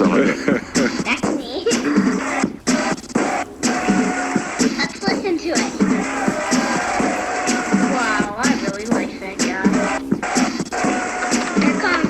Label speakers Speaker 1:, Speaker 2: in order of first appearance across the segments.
Speaker 1: something like that.
Speaker 2: That's me. Let's listen to it. Wow, I really like that guy. Here it comes.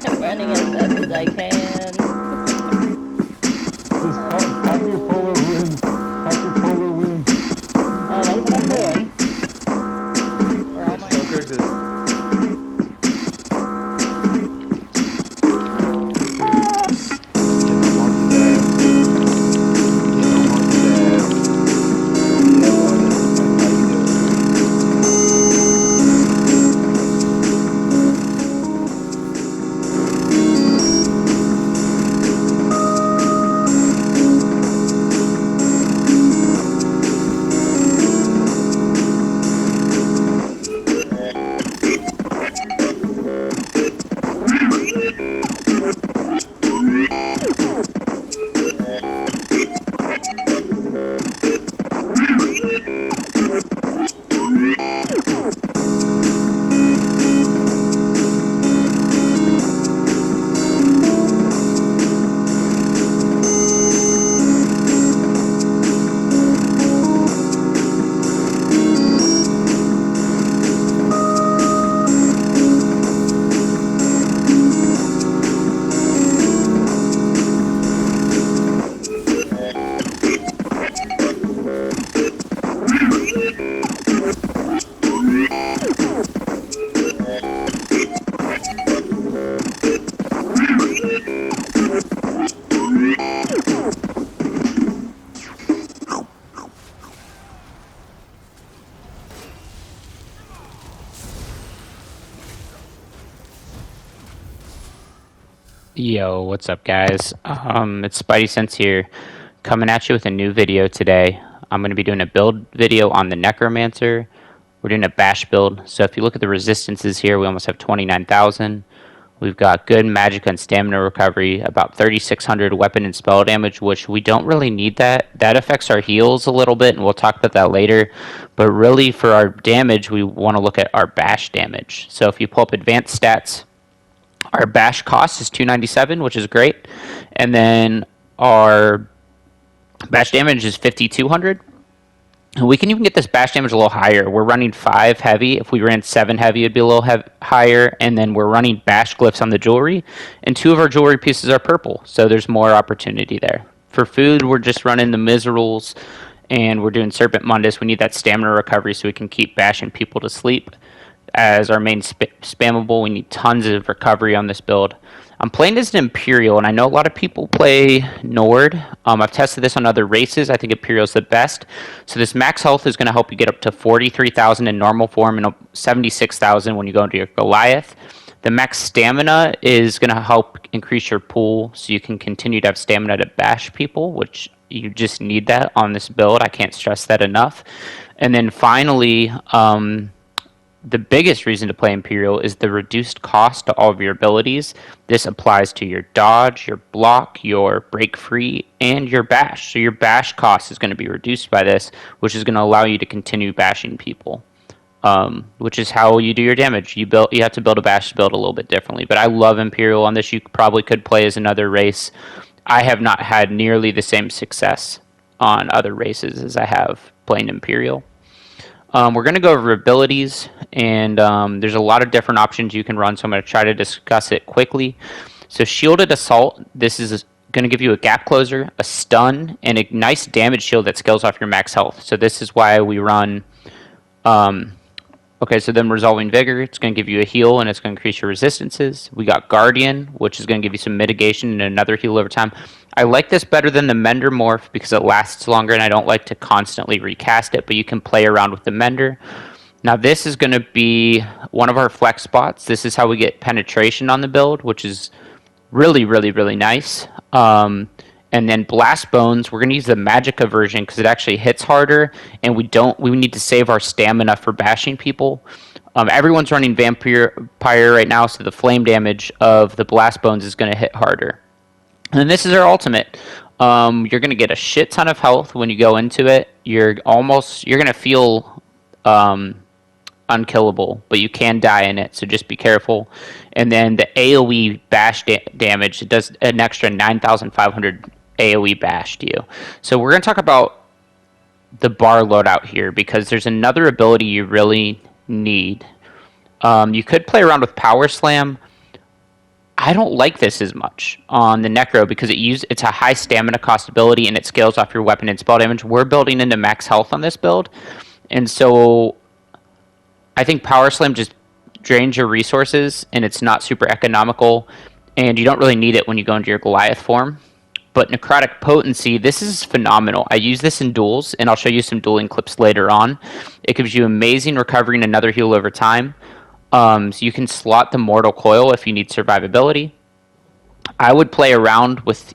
Speaker 3: I'm running as fast as I can.
Speaker 4: Happy polar wind. Happy polar wind.
Speaker 3: Oh, that's what I'm doing. Where all my...
Speaker 5: Smokers is...
Speaker 6: Yo, what's up guys? It's Spidey Sense here, coming at you with a new video today. I'm going to be doing a build video on the Necromancer. We're doing a bash build, so if you look at the resistances here, we almost have 29,000. We've got good magic and stamina recovery, about 3,600 weapon and spell damage, which we don't really need that. That affects our heals a little bit, and we'll talk about that later. But really, for our damage, we want to look at our bash damage. So if you pull up advanced stats, our bash cost is 297, which is great. And then our bash damage is 5,200. And we can even get this bash damage a little higher. We're running 5 heavy. If we ran 7 heavy, it'd be a little higher. And then we're running bash glyphs on the jewelry. And 2 of our jewelry pieces are purple. So there's more opportunity there. For food, we're just running the Miserals. And we're doing Serpent Mundus. We need that stamina recovery so we can keep bashing people to sleep. As our main spammable, we need tons of recovery on this build. I'm playing as an Imperial, and I know a lot of people play Nord. I've tested this on other races. I think Imperial's the best. So this max health is going to help you get up to 43,000 in normal form and 76,000 when you go into your Goliath. The max stamina is going to help increase your pool so you can continue to have stamina to bash people, which you just need that on this build. I can't stress that enough. And then finally, the biggest reason to play Imperial is the reduced cost to all of your abilities. This applies to your dodge, your block, your break free, and your bash. So your bash cost is going to be reduced by this, which is going to allow you to continue bashing people, which is how you do your damage. You have to build a bash build a little bit differently. But I love Imperial on this. You probably could play as another race. I have not had nearly the same success on other races as I have playing Imperial. We're going to go over abilities, and there's a lot of different options you can run, so I'm going to try to discuss it quickly. So Shielded Assault, this is going to give you a gap closer, a stun, and a nice damage shield that scales off your max health. So this is why we run Okay, so then Resolving Vigor, it's going to give you a heal and it's going to increase your resistances. We got Guardian, which is going to give you some mitigation and another heal over time. I like this better than the Mender Morph because it lasts longer and I don't like to constantly recast it, but you can play around with the Mender. Now this is going to be one of our flex spots. This is how we get penetration on the build, which is really, really, really nice. And then Blast Bones, we're going to use the Magicka version because it actually hits harder, and we need to save our stamina for bashing people. Everyone's running Vampire right now, so the flame damage of the Blast Bones is going to hit harder. And then this is our ultimate. You're going to get a shit ton of health when you go into it. You're going to feel unkillable, but you can die in it, so just be careful. And then the AoE bash damage, it does an extra 9,500 AoE bash to you. So we're going to talk about the bar loadout here because there's another ability you really need. You could play around with Power Slam. I don't like this as much on the Necro because it's a high stamina cost ability and it scales off your weapon and spell damage. We're building into max health on this build, and so I think Power Slam just drains your resources and it's not super economical, and you don't really need it when you go into your Goliath form. But Necrotic Potency, this is phenomenal. I use this in duels, and I'll show you some dueling clips later on. It gives you amazing recovery and another heal over time. So you can slot the Mortal Coil if you need survivability. I would play around with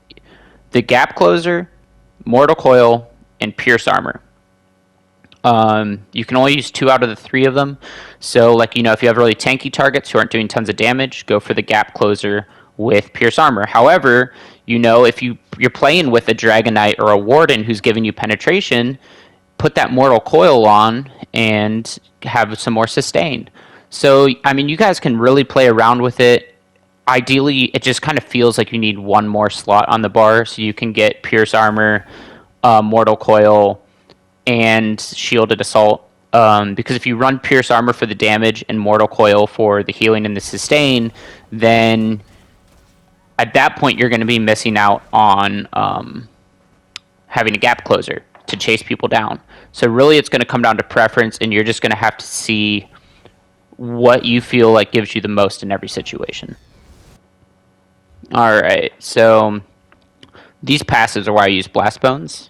Speaker 6: the Gap Closer, Mortal Coil, and Pierce Armor. You can only use 2 out of the 3 of them. So, if you have really tanky targets who aren't doing tons of damage, go for the Gap Closer with Pierce Armor. However, if you're playing with a Dragon Knight or a Warden who's giving you penetration, put that Mortal Coil on and have some more sustain. So, you guys can really play around with it. Ideally, it just kind of feels like you need one more slot on the bar so you can get Pierce Armor, Mortal Coil, and Shielded Assault. Because if you run Pierce Armor for the damage and Mortal Coil for the healing and the sustain, then at that point you're going to be missing out on having a Gap Closer to chase people down. So really it's going to come down to preference, and you're just going to have to see what you feel like gives you the most in every situation. Alright, so these passives are why I use Blast Bones.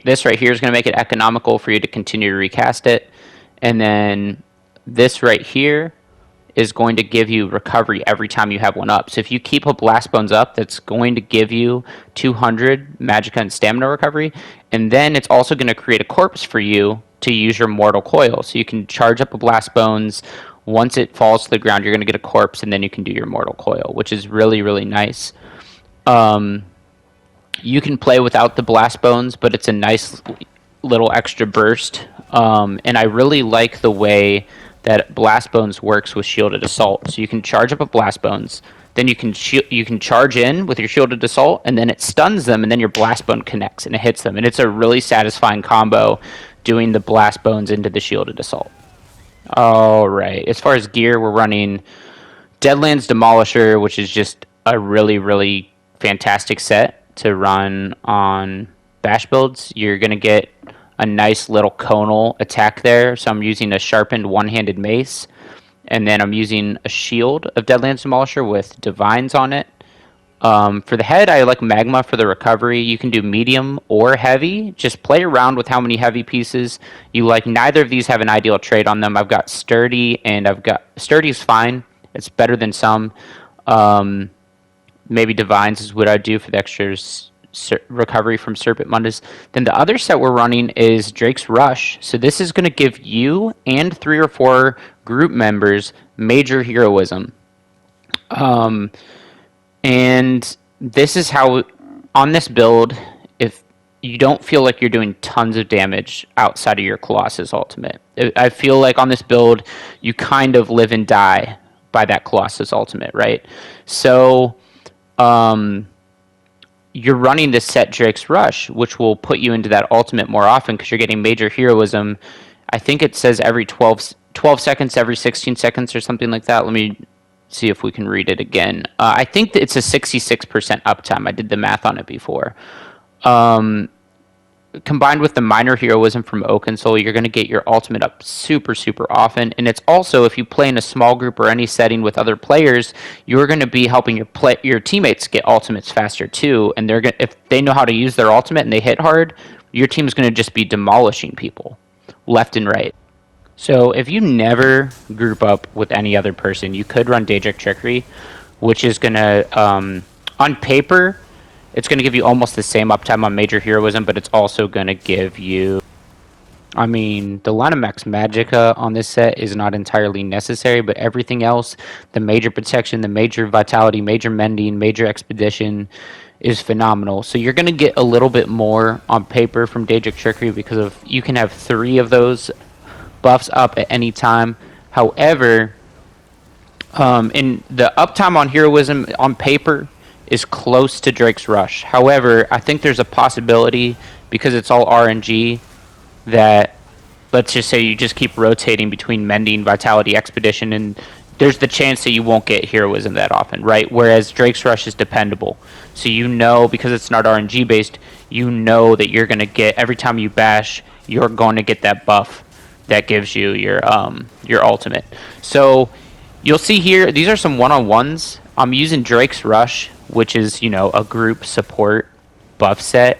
Speaker 6: This right here is going to make it economical for you to continue to recast it. And then this right here is going to give you recovery every time you have one up. So if you keep a Blast Bones up, that's going to give you 200 Magicka and Stamina recovery. And then it's also going to create a corpse for you to use your Mortal Coil. So you can charge up a Blast Bones. Once it falls to the ground, you're going to get a corpse, and then you can do your Mortal Coil, which is really, really nice. You can play without the Blast Bones, but it's a nice little extra burst. And I really like the way that Blast Bones works with Shielded Assault. So you can charge up a Blast Bones, then you can charge in with your Shielded Assault, and then it stuns them, and then your Blast Bone connects and it hits them. And it's a really satisfying combo doing the Blast Bones into the Shielded Assault. Alright, as far as gear, we're running Deadlands Demolisher, which is just a really, really fantastic set to run on bash builds. You're going to get a nice little conal attack there. So I'm using a sharpened one-handed mace, and then I'm using a shield of Deadlands Demolisher with divines on it. For the head, I like magma for the recovery. You can do medium or heavy. Just play around with how many heavy pieces you like. Neither of these have an ideal trade on them. I've got sturdy, and sturdy's fine. It's better than some. Maybe divines is what I do for the extra recovery from Serpent Mundus. Then the other set we're running is Drake's Rush. So this is going to give you and 3 or 4 group members major heroism. And this is how, on this build, if you don't feel like you're doing tons of damage outside of your Colossus ultimate. I feel like on this build, you kind of live and die by that Colossus ultimate, right? So, you're running this set Drake's Rush, which will put you into that ultimate more often because you're getting major heroism. I think it says every 12 seconds, every 16 seconds or something like that. Let me see if we can read it again. I think that it's a 66% uptime. I did the math on it before. combined with the minor heroism from Oaken Soul, you're going to get your ultimate up super, super often. And it's also, if you play in a small group or any setting with other players, you're going to be helping your teammates get ultimates faster too. And they're if they know how to use their ultimate and they hit hard, your team's going to just be demolishing people left and right. So if you never group up with any other person, you could run Daedric Trickery, which is going to, on paper, it's going to give you almost the same uptime on Major Heroism, but it's also going to give you... I mean, the Lynamax Magicka on this set is not entirely necessary, but everything else, the Major Protection, the Major Vitality, Major Mending, Major Expedition, is phenomenal. So you're going to get a little bit more on paper from Daedric Trickery because of you can have 3 of those buffs up at any time. However, in the uptime on Heroism on paper is close to Drake's Rush. However, I think there's a possibility, because it's all RNG, that let's just say you just keep rotating between Mending, Vitality, Expedition, and there's the chance that you won't get Heroism that often, right? Whereas Drake's Rush is dependable. So you know, because it's not RNG based, you know that you're going to get, every time you bash, you're going to get that buff that gives you your ultimate. So you'll see here, these are some one-on-ones. I'm using Drake's Rush, which is, you know, a group support buff set,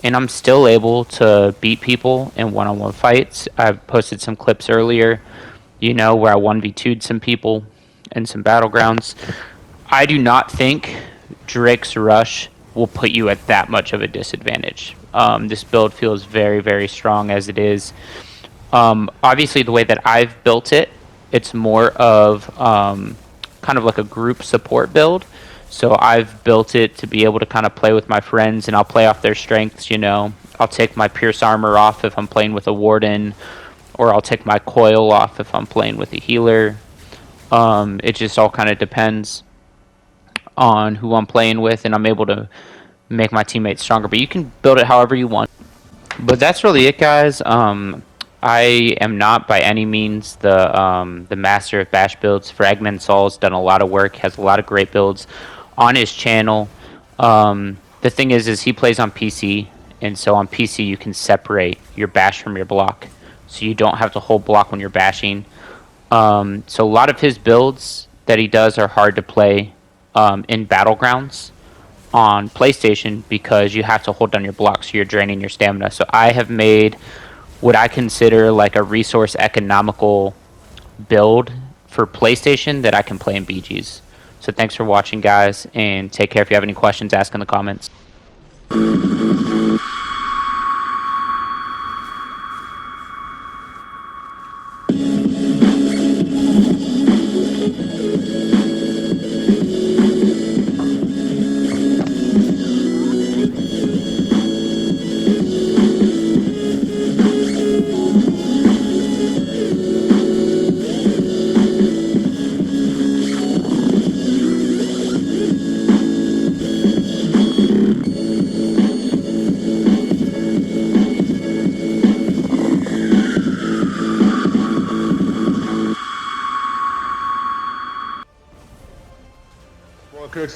Speaker 6: and I'm still able to beat people in one-on-one fights. I've posted some clips earlier, you know, where I 1v2'd some people in some battlegrounds. I do not think Drake's Rush will put you at that much of a disadvantage. This build feels very, very strong as it is. Obviously, the way that I've built it, it's more of kind of like a group support build. So I've built it to be able to kind of play with my friends, and I'll play off their strengths, you know. I'll take my Pierce Armor off if I'm playing with a Warden, or I'll take my Coil off if I'm playing with a healer. It just all kind of depends on who I'm playing with, and I'm able to make my teammates stronger. But you can build it however you want. But that's really it, guys. I am not by any means the master of bash builds. Fragment Saul's done a lot of work, has a lot of great builds on his channel. The thing is he plays on PC, and so on PC you can separate your bash from your block, so you don't have to hold block when you're bashing. So a lot of his builds that he does are hard to play in Battlegrounds on PlayStation because you have to hold down your block, so you're draining your stamina. So I have made what I consider like a resource economical build for PlayStation that I can play in BGs. So thanks for watching, guys, and take care. If you have any questions, ask in the comments.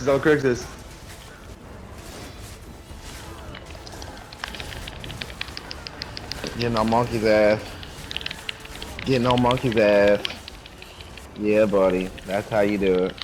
Speaker 4: I'll correct this.
Speaker 3: Getting on monkey's ass. Getting on monkey's ass. Yeah, buddy. That's how you do it.